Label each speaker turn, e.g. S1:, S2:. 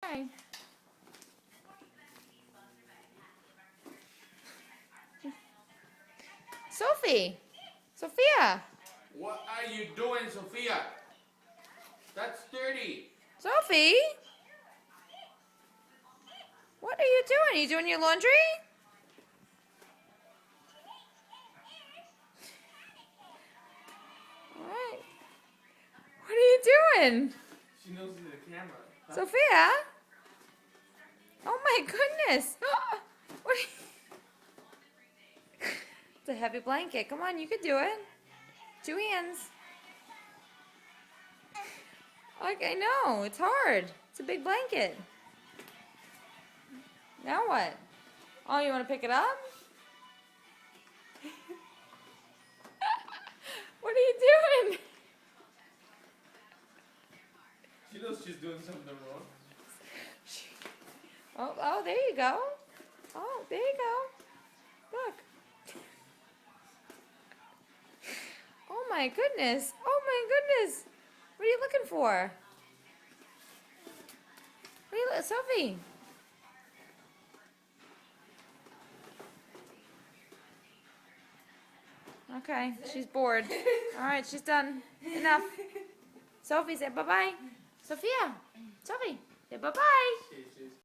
S1: Okay. Sophie. Sophia.
S2: What are you doing, Sophia? That's dirty.
S1: Sophie. What are you doing? Are you doing your laundry? All right. What are you doing?
S2: She knows it's a camera. Huh?
S1: Sophia? Oh my goodness. What are you... It's a heavy blanket. Come on, you could do it. 2 hands. Okay, no, it's hard. It's a big blanket. Now what? Oh, you want to pick it up? What are you doing?
S2: She knows she's doing something wrong.
S1: Oh, there you go. Oh, there you go. Look. Oh my goodness. Oh my goodness. What are you looking for? What are you Sophie? Okay, she's bored. All right, she's done. Enough. Sophie said bye-bye. Sophia. Sophie. Say bye-bye.